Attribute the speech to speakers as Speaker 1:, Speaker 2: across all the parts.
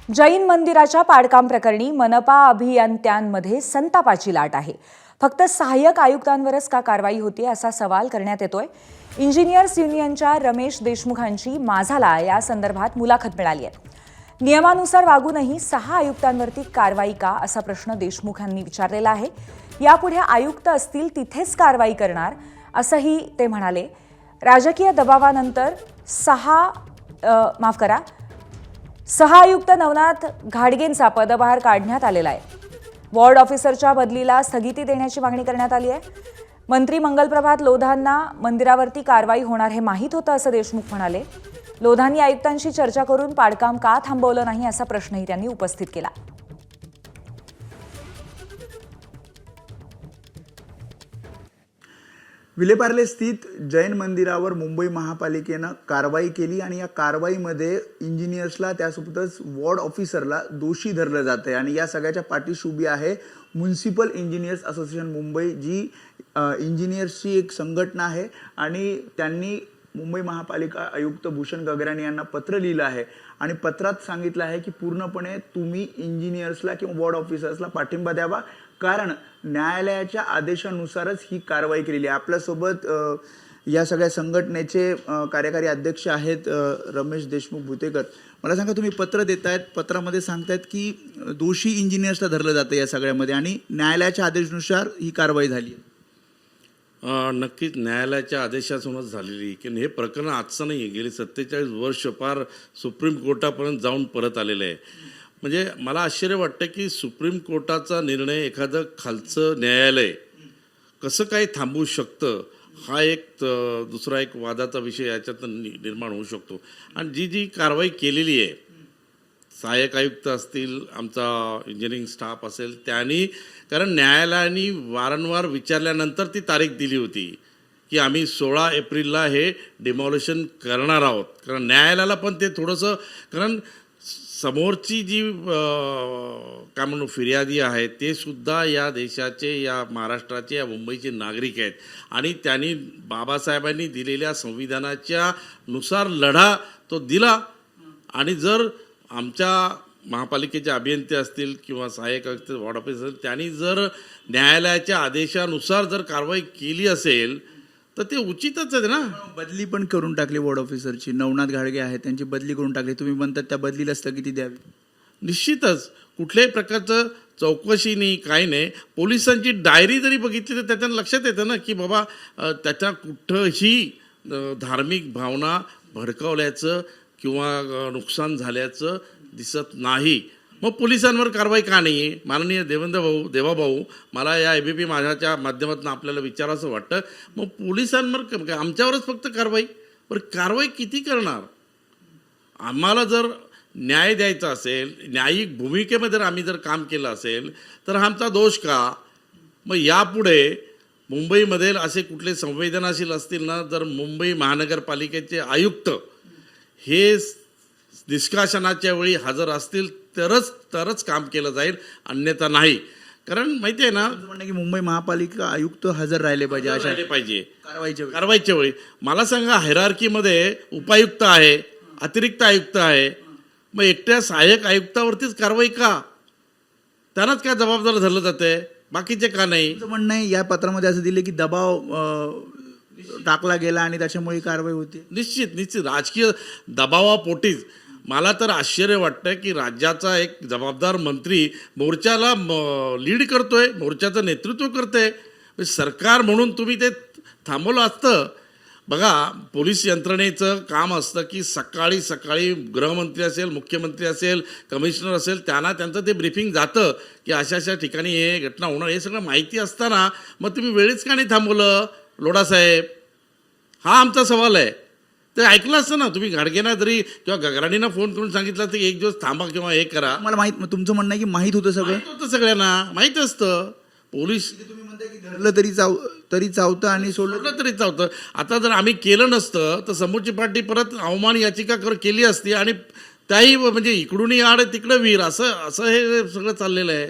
Speaker 1: जैन मंदिराच्या पाडकाम प्रकरणी मनपा अभियंत्यांमध्ये संतापाची लाट आहे। फक्त सहाय्यक आयुक्तांवरच का कारवाई होती असा सवाल करण्यात येतोय। इंजिनियर्स युनियनच्या रमेश देशमुखांची माझाला या संदर्भात मुलाखत मिळाली आहे। नियमानुसार वागूनही 6 आयुक्तांवरती कारवाई का असा प्रश्न देशमुखांनी विचारलेला आहे। यापुढे आयुक्त असतील तिथेच कारवाई करणार असंही ते म्हणाले। राजकीय दबावानंतर 6 आयुक्त नवनाथ घाडगेंचा पदभार काढण्यात आलेला आहे। वॉर्ड ऑफिसरच्या बदलीला स्थगिती देण्याची मागणी करण्यात आली आहे। मंत्री मंगलप्रभात लोधांना मंदिरावरती कारवाई होणार हे माहीत होतं असं देशमुख म्हणाले। लोधांनी आयुक्तांशी चर्चा करून पाडकाम का थांबवलं नाही असा प्रश्नही त्यांनी उपस्थित केला।
Speaker 2: विलेपार्ले स्थित जैन मंदिरावर मुंबई महापालिकेनं कारवाई केली आणि या कारवाईमध्ये इंजिनियर्सला त्यासोबतच वॉर्ड ऑफिसरला दोषी धरलं जातंय आणि या सगळ्याच्या पाठीशी उभी आहे म्युनिसिपल इंजिनियर्स असोसिएशन मुंबई, जी इंजिनियर्सची एक संघटना आहे आणि त्यांनी मुंबई महापालिका आयुक्त भूषण गगराणी यांना पत्र लिहिलं आहे आणि पत्रात सांगितलं आहे की पूर्णपणे तुम्ही इंजिनियर्सला किंवा वॉर्ड ऑफिसर्सला पाठिंबा द्यावा, कारण न्यायालयाच्या आदेशानुसारच ही कारवाई केलेली आहे। आपल्यासोबत या सगळ्या संघटनेचे कार्यकारी अध्यक्ष आहेत रमेश देशमुख भुतेकर। मला सांगा, तुम्ही पत्र देतायत, पत्रामध्ये सांगतायत की दोषी इंजिनियर्सला धरलं जातं या सगळ्यामध्ये आणि न्यायालयाच्या आदेशानुसार ही कारवाई झाली आहे।
Speaker 3: नक्कीच न्यायालयाच्या आदेशातूनच झालेली, की हे प्रकरण आजचं नाही आहे, गेली 47 वर्ष पार सुप्रीम कोर्टापर्यंत जाऊन परत आलेलं आहे। म्हणजे मला आश्चर्य वाटतं की सुप्रीम कोर्टाचा निर्णय एखादं खालचं न्यायालय कसं काय थांबवू शकतं, हा एक दुसरा एक वादाचा विषय याच्यातून निर्माण होऊ शकतो। आणि जी कारवाई केलेली आहे, सहाय्यक आयुक्त असतील, आमचा इंजिनिअरिंग स्टाफ असेल, त्यांनी, कारण न्यायालयाने वारंवार विचारल्यानंतर ती तारीख दिली होती की आम्ही 16 एप्रिलला हे डिमॉलिशन करणार आहोत। कारण न्यायालयाला पण ते थोडंसं, कारण समोरची जी काय म्हणू फिर्यादी आहे ते सुद्धा या देशाचे, या महाराष्ट्राचे, या मुंबईचे नागरिक आहेत आणि त्यांनी बाबासाहेबांनी दिलेल्या संविधानाच्या नुसार लढा तो दिला। आणि जर आमच्या महापालिकेचे अभियंते असतील किंवा सहाय्यक आयुक्त, वॉर्ड ऑफिसर असतील, त्यांनी जर न्यायालयाच्या आदेशानुसार जर कारवाई केली असेल तर ते उचितच आहे ना।
Speaker 2: बदली पण करून टाकली वॉर्ड ऑफिसरची, नवनाथ घाडगे आहेत त्यांची बदली करून टाकली। तुम्ही म्हणतात त्या बदलीला स्थगिती द्यावी। निश्चितच
Speaker 3: कुठल्याही प्रकारचं चौकशी नाही, काही नाही। पोलिसांची डायरी जरी बघितली तर त्याच्यानं लक्षात येतं ना की बाबा त्याच्या कुठंही धार्मिक भावना भडकवल्याचं किंवा नुकसान झाल्याचं दिसत नाही। मग पोलिसांवर कारवाई का नाही आहे? माननीय देवाभाऊ, मला या ABP माझ्याच्या माध्यमातून आपल्याला विचारायचं वाटतं, मग पोलिसांवर, आमच्यावरच फक्त कारवाई, बरं कारवाई किती करणार? आम्हाला जर न्याय द्यायचा असेल, न्यायिक भूमिकेमध्ये जर आम्ही जर काम केलं असेल तर आमचा दोष का? मग यापुढे मुंबईमध्ये असे कुठले संवेदनशील असतील ना, जर मुंबई महानगरपालिकेचे आयुक्त हे निष्कासनाच्या वेळी हजर असतील तरच काम केलं जाईल, अन्यथा नाही। कारण माहिती आहे ना,
Speaker 2: म्हणणं की मुंबई महापालिका आयुक्त हजर राहिले पाहिजे अशा
Speaker 3: पाहिजे
Speaker 2: कारवाईच्या
Speaker 3: वेळी। मला सांगा, हायरार्कीमध्ये उपायुक्त आहे, अतिरिक्त आयुक्त आहे, मग एकट्या सहाय्यक आयुक्तावरतीच कारवाई का? त्यांनाच काय जबाबदार धरलं जाते, बाकीचे का नाही?
Speaker 2: म्हणणं आहे या पत्रामध्ये असं दिले की दबाव टाकला गेला आणि त्याच्यामुळे कारवाई होती।
Speaker 3: निश्चित राजकीय दबावापोटीच। मला तर आश्चर्य वाटतं की राज्याचा एक जबाबदार मंत्री मोर्चाला लीड करतोय, मोर्चाचं नेतृत्व करतोय। सरकार म्हणून तुम्ही ते थांबवलं असतं। बघा, पोलीस यंत्रणेचं काम असतं की सकाळी गृहमंत्री असेल, मुख्यमंत्री असेल, कमिशनर असेल, त्यांना त्यांचं ते ब्रीफिंग जातं की अशा घटना हे घटना होणार, हे सगळं माहिती असताना मग तुम्ही वेळेच का नाही थांबवलं लोढासाहेब? हा आमचा सवाल आहे। ते ऐकलं असतं ना तुम्ही, घाडगेंना जरी किंवा गगराणींना फोन करून सांगितलं तर एक दिवस थांबा किंवा हे करा।
Speaker 2: मला माहित, तुमचं म्हणणं आहे की माहीत होतं,
Speaker 3: सगळ्यांना माहीत असतं। पोलीस
Speaker 2: तुम्ही म्हणताय की धरलं तरी चावतं आणि सोडलं
Speaker 3: तरी चावतं। आता जर आम्ही केलं नसतं तर समोरची पार्टी परत अवमान याचिका केली असती आणि त्याही म्हणजे इकडूनही आड तिकडं वीर, असं हे सगळं चाललेलं आहे।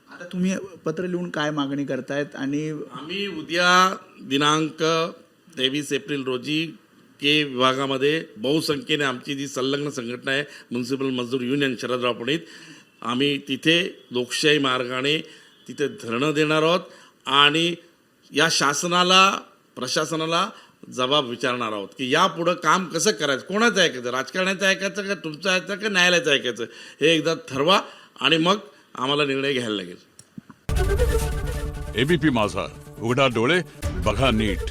Speaker 2: आता तुम्ही पत्र लिहून काय मागणी करतायत? आणि
Speaker 3: आम्ही उद्या दिनांक 23 एप्रिल रोजी के विभागामध्ये बहुसंख्येने आमची जी संलग्न संघटना आहे म्युन्सिपल मजदूर युनियन शरदराव पुणेत, आम्ही तिथे लोकशाही मार्गाने तिथे धरणं देणार आहोत आणि या प्रशासनाला जबाब विचारणार आहोत की यापुढं काम कसं करायचं, कोणाचं ऐकायचं, राजकारण्याचं ऐकायचं का तुमचं ऐकायचं का न्यायालयाचं ऐकायचं, हे एकदा ठरवा आणि मग आम्हाला निर्णय घ्यायला लागेल.
Speaker 4: एबीपी माझा, उघडा डोळे बघा नीट.